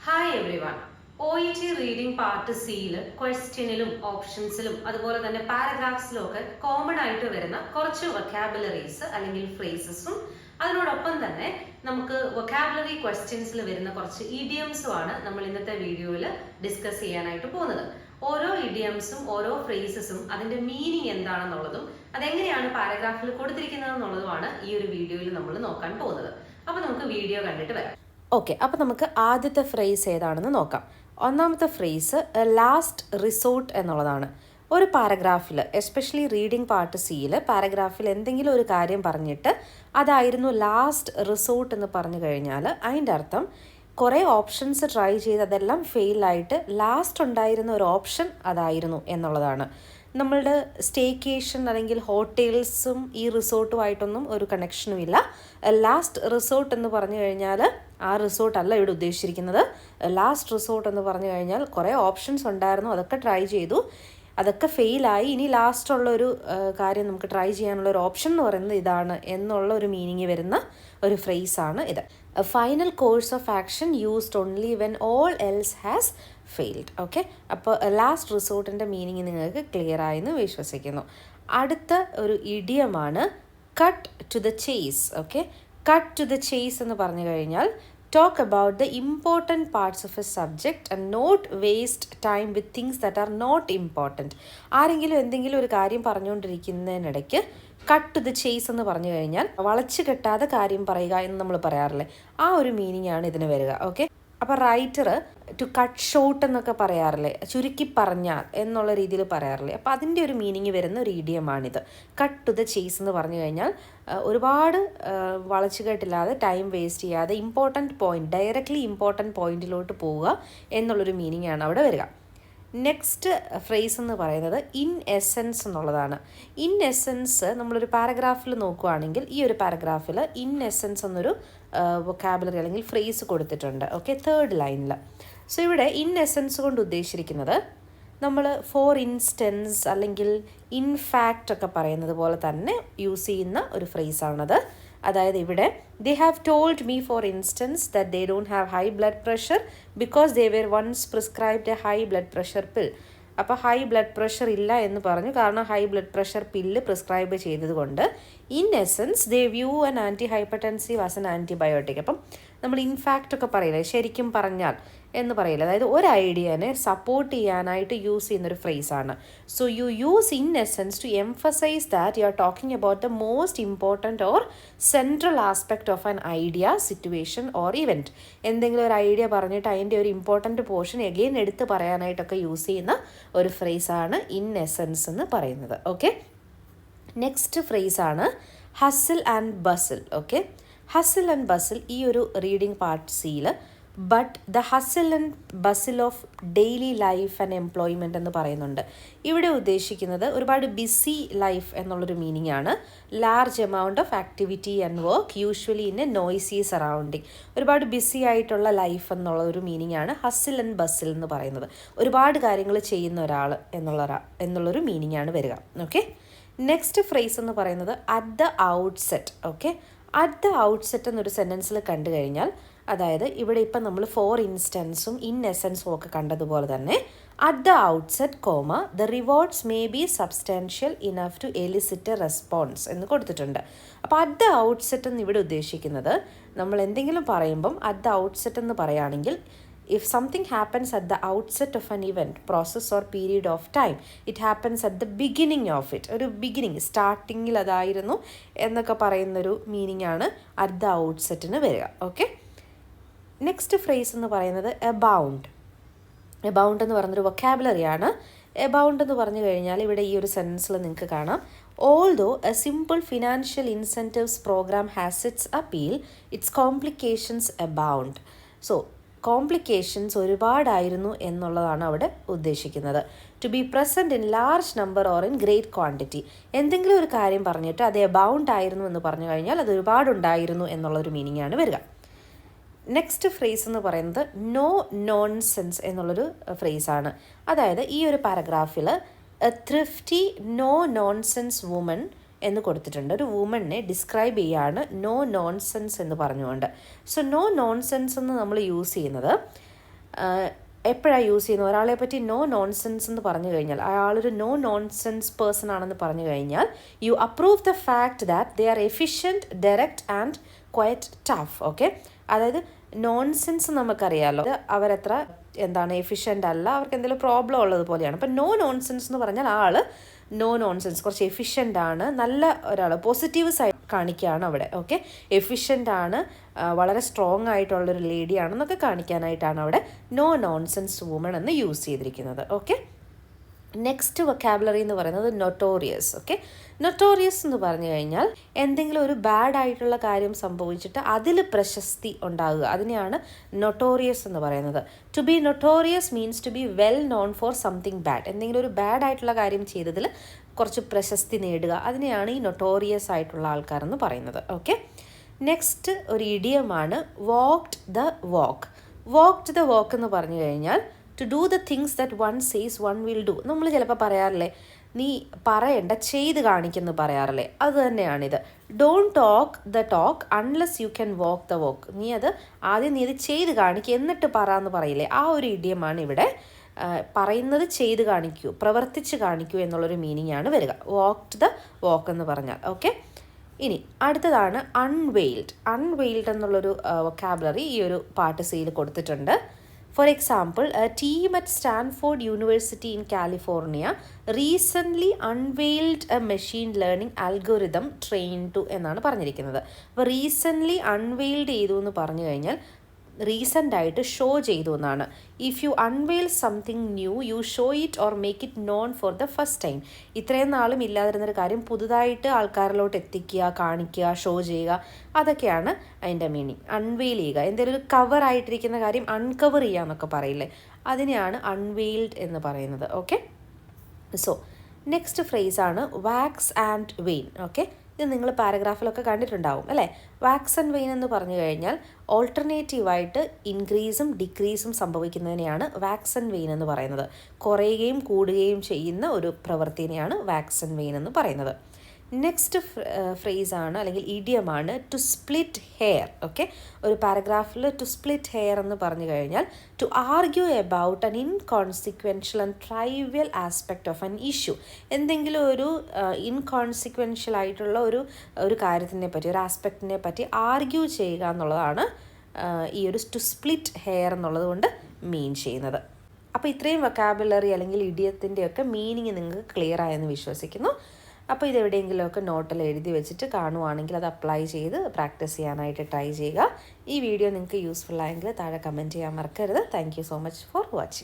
Hi every one. OET reading part സിയിൽ ക്വസ്റ്റ്യനിലും ഓപ്ഷൻസിലും അതുപോലെ തന്നെ പാരഗ്രാഫ്സിലും ഒക്കെ കോമൺ ആയിട്ട് വരുന്ന കുറച്ച് വൊക്കാബുലറീസ് അല്ലെങ്കിൽ ഫ്രേസസും അതിനോടൊപ്പം തന്നെ നമുക്ക് വൊക്കാബുലറി ക്വസ്റ്റ്യൻസിൽ വരുന്ന കുറച്ച് ഇഡിയംസും ആണ് നമ്മൾ ഇന്നത്തെ വീഡിയോയിൽ ഡിസ്കസ് ചെയ്യാനായിട്ട് പോകുന്നത്. ഓരോ ഇഡിയംസും ഓരോ ഫ്രേസസും അതിന്റെ മീനിങ് എന്താണെന്നുള്ളതും അതെങ്ങനെയാണ് പാരഗ്രാഫിൽ കൊടുത്തിരിക്കുന്നത് എന്നുള്ളതുമാണ് ഈ ഒരു വീഡിയോയിൽ നമ്മൾ നോക്കാൻ പോകുന്നത്. അപ്പൊ നമുക്ക് വീഡിയോ കണ്ടിട്ട് വരാം. ഓക്കെ, അപ്പോൾ നമുക്ക് ആദ്യത്തെ ഫ്രേസ് ഏതാണെന്ന് നോക്കാം. ഒന്നാമത്തെ ഫ്രേസ് ലാസ്റ്റ് റിസോർട്ട് എന്നുള്ളതാണ്. ഒരു പാരഗ്രാഫിൽ, എസ്പെഷ്യലി റീഡിംഗ് പാർട്ട് സിയിൽ പാരഗ്രാഫിൽ എന്തെങ്കിലും ഒരു കാര്യം പറഞ്ഞിട്ട് അതായിരുന്നു ലാസ്റ്റ് റിസോർട്ട് എന്ന് പറഞ്ഞു കഴിഞ്ഞാൽ അതിൻ്റെ അർത്ഥം കുറേ ഓപ്ഷൻസ് ട്രൈ ചെയ്ത് അതെല്ലാം ഫെയിലായിട്ട് ലാസ്റ്റ് ഉണ്ടായിരുന്ന ഒരു ഓപ്ഷൻ അതായിരുന്നു എന്നുള്ളതാണ്. നമ്മളുടെ സ്റ്റേക്കേഷൻ അല്ലെങ്കിൽ ഹോട്ടൽസും ഈ റിസോർട്ടുമായിട്ടൊന്നും ഒരു കണക്ഷനും ഇല്ല. ലാസ്റ്റ് റിസോർട്ട് എന്ന് പറഞ്ഞു കഴിഞ്ഞാൽ ആ റിസോർട്ട് അല്ല ഇവിടെ ഉദ്ദേശിച്ചിരിക്കുന്നത്. ലാസ്റ്റ് റിസോർട്ട് എന്ന് പറഞ്ഞു കഴിഞ്ഞാൽ കുറേ ഓപ്ഷൻസ് ഉണ്ടായിരുന്നു, അതൊക്കെ ട്രൈ ചെയ്തു, അതൊക്കെ ഫെയിലായി, ഇനി ലാസ്റ്റ് ഉള്ളൊരു കാര്യം നമുക്ക് ട്രൈ ചെയ്യാനുള്ള ഒരു ഓപ്ഷൻ എന്ന് പറയുന്നത് ഇതാണ് എന്നുള്ള ഒരു മീനിങ് വരുന്ന ഒരു ഫ്രേസാണ് ഇത്. A final course of action used only when all else has failed. Okay, അപ്പോൾ ലാസ്റ്റ് റിസോർട്ടിൻ്റെ മീനിങ് നിങ്ങൾക്ക് ക്ലിയർ ആയെന്ന് വിശ്വസിക്കുന്നു. അടുത്ത ഒരു ഇഡിയമാണ് cut to the chase. Okay, cut to the chase എന്ന് പറഞ്ഞു കഴിഞ്ഞാൽ talk about the important parts of a subject and not waste time with things that are not important. ആരെങ്കിലും എന്തെങ്കിലും ഒരു കാര്യം പറഞ്ഞുകൊണ്ടിരിക്കുന്നതിനിടയ്ക്ക് കട്ട് ടു ദ ചേസ് എന്ന് പറഞ്ഞു കഴിഞ്ഞാൽ വളച്ചു കെട്ടാതെ കാര്യം പറയുക എന്ന് നമ്മൾ പറയാറില്ലേ, ആ ഒരു മീനിങ് ആണ് ഇതിന് വരിക. ഓക്കെ, അപ്പോൾ റൈറ്റർ ടു കട്ട് ഷോർട്ട് എന്നൊക്കെ പറയാറില്ലേ, ചുരുക്കി പറഞ്ഞാൽ എന്നുള്ള രീതിയിൽ പറയാറില്ലേ, അപ്പോൾ അതിൻ്റെ ഒരു മീനിങ് വരുന്ന ഒരു ഇഡിയമാണിത്. കട്ട് ടു ദ ചേസ് എന്ന് പറഞ്ഞു കഴിഞ്ഞാൽ ഒരുപാട് വളച്ചുകെട്ടില്ലാതെ ടൈം വേസ്റ്റ് ചെയ്യാതെ ഇമ്പോർട്ടൻറ്റ് പോയിന്റ്, ഡയറക്റ്റ്ലി ഇമ്പോർട്ടൻറ്റ് പോയിന്റിലോട്ട് പോവുക എന്നുള്ളൊരു മീനിങ് ആണ് അവിടെ വരിക. നെക്സ്റ്റ് ഫ്രേസ് എന്ന് പറയുന്നത് ഇൻ എസെൻസ് എന്നുള്ളതാണ്. ഇൻ എസെൻസ് നമ്മളൊരു പാരഗ്രാഫിൽ നോക്കുകയാണെങ്കിൽ ഈ ഒരു പാരഗ്രാഫിൽ ഇൻ എസെൻസ് എന്നൊരു വൊക്കാബുലറി അല്ലെങ്കിൽ ഫ്രേസ് കൊടുത്തിട്ടുണ്ട്. ഓക്കെ, തേർഡ് ലൈനിൽ. സോ ഇവിടെ ഇൻ എസെൻസ് കൊണ്ട് ഉദ്ദേശിച്ചിരിക്കുന്നത് നമ്മൾ ഫോർ ഇൻസ്റ്റൻസ് അല്ലെങ്കിൽ ഇൻ ഫാക്റ്റ് ഒക്കെ പറയുന്നത് പോലെ തന്നെ യൂസ് ചെയ്യുന്ന ഒരു ഫ്രേസാണത്. അതായത് ഇവിടെ they have told me for instance that they don't have high blood pressure because they were once prescribed a high blood pressure pill. അപ്പോൾ ഹൈ ബ്ലഡ് പ്രഷർ ഇല്ല എന്ന് പറഞ്ഞു, കാരണം high blood pressure pill prescribe ചെയ്തത് കൊണ്ട് in essence they view an antihypertensive as an antibiotic. അപ്പം നമ്മൾ in fact ഒക്കെ പറയില്ലേ, ശരിക്കും പറഞ്ഞാൽ എന്ന് പറയില്ല, അതായത് ഒരു ഐഡിയനെ സപ്പോർട്ട് ചെയ്യാനായിട്ട് യൂസ് ചെയ്യുന്നൊരു ഫ്രേസാണ്. So you use in essence to emphasise that you are talking about the most important or central aspect of an idea, situation or event. എന്തെങ്കിലും ഒരു ഐഡിയ പറഞ്ഞിട്ട് അതിൻ്റെ ഒരു ഇമ്പോർട്ടൻറ്റ് പോർഷൻ എഗെയിൻ എടുത്ത് പറയാനായിട്ടൊക്കെ യൂസ് ചെയ്യുന്ന ഒരു ഫ്രേസാണ് ഇൻ എസെൻസ് എന്ന് പറയുന്നത്. ഓക്കെ, നെക്സ്റ്റ് ഫ്രേസാണ് ഹസിൽ ആൻഡ് ബസിൽ. ഓക്കെ, ഹസിൽ ആൻഡ് ബസിൽ ഈ ഒരു റീഡിംഗ് പാർട്ട് സിയിൽ ബട്ട് ദ ഹസിൽ ആൻഡ് ബസിൽ of daily life and employment എന്ന് പറയുന്നുണ്ട്. ഇവിടെ ഉദ്ദേശിക്കുന്നത് ഒരുപാട് ബിസി ലൈഫ് എന്നുള്ളൊരു മീനിങ് ആണ്. Large amount of activity and work usually in A noisy surrounding. ഒരുപാട് ബിസി ആയിട്ടുള്ള ലൈഫ് എന്നുള്ള ഒരു മീനിങ് ആണ് ഹസിൽ ആൻഡ് ബസിൽ എന്ന് പറയുന്നത്. ഒരുപാട് കാര്യങ്ങൾ ചെയ്യുന്ന ഒരാൾ എന്നുള്ളൊരു മീനിങ് ആണ് വരിക. ഓക്കെ, നെക്സ്റ്റ് ഫ്രേസ് എന്ന് പറയുന്നത് at the outset. Okay, at the outset എന്നൊരു സെൻറ്റൻസിൽ കണ്ടു കഴിഞ്ഞാൽ, അതായത് ഇവിടെ ഇപ്പം നമ്മൾ ഫോർ ഇൻസ്റ്റൻസും ഇൻ എസെൻസും ഒക്കെ കണ്ടതുപോലെ തന്നെ at the outset comma the rewards may be substantial enough to elicit a response എന്ന് കൊടുത്തിട്ടുണ്ട്. അപ്പോൾ അറ്റ് ദ ഔട്ട്സെറ്റ് എന്ന് ഇവിടെ ഉദ്ദേശിക്കുന്നത് നമ്മൾ എന്തെങ്കിലും പറയുമ്പം അറ്റ് ദ ഔട്ട്സെറ്റ് എന്ന് പറയുകയാണെങ്കിൽ if something happens at the outset of an event, process or period of time, it happens at the beginning of it. ഒരു ബിഗിനിങ്, സ്റ്റാർട്ടിങ്ങിൽ അതായിരുന്നു എന്നൊക്കെ പറയുന്നൊരു മീനിങ് ആണ് അറ്റ് ദ ഔട്ട്സെറ്റിന് വരിക. ഓക്കെ, നെക്സ്റ്റ് ഫ്രേസ് എന്ന് പറയുന്നത് എബൗണ്ട്. എബൗണ്ട് എന്ന് പറയുന്നൊരു വൊക്കാബുലറിയാണ്. എബൗണ്ട് എന്ന് പറഞ്ഞു കഴിഞ്ഞാൽ ഇവിടെ ഈ ഒരു സെൻറ്റൻസിൽ നിങ്ങൾക്ക് കാണാം, although a simple financial incentives program has its appeal, its complications abound. So complications ഒരുപാടായിരുന്നു എന്നുള്ളതാണ് അവിടെ ഉദ്ദേശിക്കുന്നത്. To be present in large number or in great quantity. എന്തെങ്കിലും ഒരു കാര്യം പറഞ്ഞിട്ട് അത് എബൗണ്ട് ആയിരുന്നു എന്ന് പറഞ്ഞു കഴിഞ്ഞാൽ അത് ഒരുപാടുണ്ടായിരുന്നു എന്നുള്ളൊരു മീനിങ് ആണ് വരിക. നെക്സ്റ്റ് ഫ്രേസ് എന്ന് പറയുന്നത് നോ നോൺസെൻസ് എന്നുള്ളൊരു ഫ്രേസാണ്. അതായത് ഈ ഒരു പാരഗ്രാഫിൽ a thrifty no nonsense woman എന്ന് കൊടുത്തിട്ടുണ്ട്. ഒരു വുമണിനെ ഡിസ്ക്രൈബ് ചെയ്യാണ് നോ നോൺസെൻസ് എന്ന് പറഞ്ഞുകൊണ്ട്. സോ നോ നോൺസെൻസ് എന്ന് നമ്മൾ യൂസ് ചെയ്യുന്നത് എപ്പോഴാണ് യൂസ് ചെയ്യുന്നത്? ഒരാളെ പറ്റി നോ നോൺസെൻസ് എന്ന് പറഞ്ഞു കഴിഞ്ഞാൽ, അയാളൊരു നോ നോൺസെൻസ് പേഴ്സൺ ആണെന്ന് പറഞ്ഞു കഴിഞ്ഞാൽ, you approve the fact that they are efficient, direct and quite tough. Okay, അതായത് നോൺസെൻസ് നമുക്കറിയാമല്ലോ, അവരത്ര എഫിഷ്യൻ്റ് അല്ല, അവർക്ക് എന്തെങ്കിലും പ്രോബ്ലം ഉള്ളത് പോലെയാണ്. അപ്പം നോ നോൺസെൻസ് എന്ന് പറഞ്ഞാൽ ആൾ നോ നോൺസെൻസ്, കുറച്ച് എഫിഷ്യൻ്റ് ആണ്, നല്ല ഒരാൾ, പോസിറ്റീവ് സൈഡ് കാണിക്കുകയാണ് അവിടെ. ഓക്കെ, എഫിഷ്യൻ്റ് ആണ്, വളരെ സ്ട്രോങ് ആയിട്ടുള്ളൊരു ലേഡിയാണെന്നൊക്കെ കാണിക്കാനായിട്ടാണ് അവിടെ നോ നോൺസെൻസ് വുമൺ എന്ന് യൂസ് ചെയ്തിരിക്കുന്നത്. ഓക്കെ, നെക്സ്റ്റ് വൊക്കാബുലറി എന്ന് പറയുന്നത് നൊട്ടോറിയസ്. ഓക്കെ, നൊട്ടോറിയസ് എന്ന് പറഞ്ഞു കഴിഞ്ഞാൽ എന്തെങ്കിലും ഒരു ബാഡ് ആയിട്ടുള്ള കാര്യം സംഭവിച്ചിട്ട് അതിൽ പ്രശസ്തി ഉണ്ടാകുക, അതിനെയാണ് നൊട്ടോറിയസ് എന്ന് പറയുന്നത്. To be notorious means to be well known for something bad. എന്തെങ്കിലും ഒരു ബാഡ് ആയിട്ടുള്ള കാര്യം ചെയ്തതിൽ കുറച്ച് പ്രശസ്തി നേടുക, അതിനെയാണ് ഈ നൊട്ടോറിയസ് ആയിട്ടുള്ള ആൾക്കാരെന്ന് പറയുന്നത്. ഓക്കെ, നെക്സ്റ്റ് ഒരു ഇഡിയമാണ് walked the walk. Walked the walk എന്ന് പറഞ്ഞു കഴിഞ്ഞാൽ to do the things that one says one will do. നമ്മൾ ചിലപ്പോൾ പറയാറില്ലേ, നീ പറയണ്ട ചെയ്ത് കാണിക്കുന്നു പറയാറില്ലേ, അത് തന്നെയാണിത്. Don't talk the talk unless you can walk the walk. നീ അത് ചെയ്ത് കാണിക്കുക എന്നിട്ട് പറ എന്ന് പറയില്ലേ, ആ ഒരു ഇഡിയമാണ് ഇവിടെ. പറയുന്നത് ചെയ്ത് കാണിക്കൂ, പ്രവർത്തിച്ച് കാണിക്കൂ എന്നുള്ളൊരു മീനിങ് ആണ് വരിക, വാക്ക്ഡ് ദ വാക്ക് എന്ന് പറഞ്ഞാൽ. ഓക്കെ, ഇനി അടുത്തതാണ് അൺവെയിൽഡ്. അൺവെയിൽഡ് എന്നുള്ളൊരു വൊക്കാബുലറി ഈ ഒരു പാർട്ട് സിയിൽ കൊടുത്തിട്ടുണ്ട്. For example, a team at Stanford University in California recently unveiled a machine learning algorithm trained to എന്നാണ് പറഞ്ഞിരിക്കുന്നത്. അപ്പോൾ റീസെൻ്റ്ലി അൺവെയിൽഡ് ചെയ്തു എന്ന് പറഞ്ഞു കഴിഞ്ഞാൽ റീസെൻ്റ് ആയിട്ട് ഷോ ചെയ്തു എന്നാണ്. If you unveil something new U show it or make it known for the first time. ഇത്രയും നാളും ഇല്ലാതിരുന്നൊരു കാര്യം പുതുതായിട്ട് ആൾക്കാരിലോട്ട് എത്തിക്കുക, കാണിക്കുക, ഷോ ചെയ്യുക, അതൊക്കെയാണ് അതിൻ്റെ മീനിങ്. അൺവെയിൽ ചെയ്യുക, എന്തെങ്കിലും ഒരു കവർ ആയിട്ടിരിക്കുന്ന കാര്യം അൺകവർ ചെയ്യുക എന്നൊക്കെ പറയില്ലേ, അതിനെയാണ് അൺവെയിൽഡ് എന്ന് പറയുന്നത്. ഓക്കെ, സോ നെക്സ്റ്റ് ഫ്രേസാണ് വാക്സ് ആൻഡ് വെയിൻ. ഓക്കെ, ഇത് നിങ്ങൾ പാരഗ്രാഫിലൊക്കെ കണ്ടിട്ടുണ്ടാവും അല്ലേ. വാക്സ് ആൻഡ് വെയിൻ എന്ന് പറഞ്ഞു കഴിഞ്ഞാൽ ഓൾട്ടർനേറ്റീവായിട്ട് ഇൻക്രീസും ഡിക്രീസും സംഭവിക്കുന്നതിനെയാണ് വാക്സ് ആൻഡ് വെയിൻ എന്ന് പറയുന്നത്. കുറയുകയും കൂടുകയും ചെയ്യുന്ന ഒരു പ്രവൃത്തിനെയാണ് വാക്സ് ആൻഡ് വെയിൻ എന്ന് പറയുന്നത്. നെക്സ്റ്റ് ഫ്രേസാണ് അല്ലെങ്കിൽ ഇഡിയമാണ് ടു സ്പ്ലിറ്റ് ഹെയർ. ഓക്കെ, ഒരു പാരഗ്രാഫിൽ ടു സ്പ്ലിറ്റ് ഹെയർ എന്ന് പറഞ്ഞു കഴിഞ്ഞാൽ to argue about an inconsequential and trivial aspect of an issue. എന്തെങ്കിലും ഒരു ഇൻകോൺസിക്വൻഷ്യൽ ആയിട്ടുള്ള ഒരു കാര്യത്തിനെ പറ്റി, ഒരു ആസ്പെക്റ്റിനെ പറ്റി ആർഗ്യൂ ചെയ്യുക എന്നുള്ളതാണ് ഈ ഒരു ടു സ്പ്ലിറ്റ് ഹെയർ എന്നുള്ളത് കൊണ്ട് മീൻ ചെയ്യുന്നത്. അപ്പോൾ ഇത്രയും വൊക്കാബുലറി അല്ലെങ്കിൽ ഇഡിയത്തിൻ്റെയൊക്കെ മീനിങ് നിങ്ങൾക്ക് ക്ലിയർ ആയെന്ന് വിശ്വസിക്കുന്നു. അപ്പോൾ ഇതെവിടെയെങ്കിലുമൊക്കെ നോട്ടിൽ എഴുതി വെച്ചിട്ട് കാണുവാണെങ്കിൽ അത് അപ്ലൈ ചെയ്ത് പ്രാക്ടീസ് ചെയ്യാനായിട്ട് ട്രൈ ചെയ്യുക. ഈ വീഡിയോ നിങ്ങൾക്ക് യൂസ്ഫുൾ ആയെങ്കിൽ താഴെ കമൻറ്റ് ചെയ്യാൻ മറക്കരുത്. Thank you so much for watching.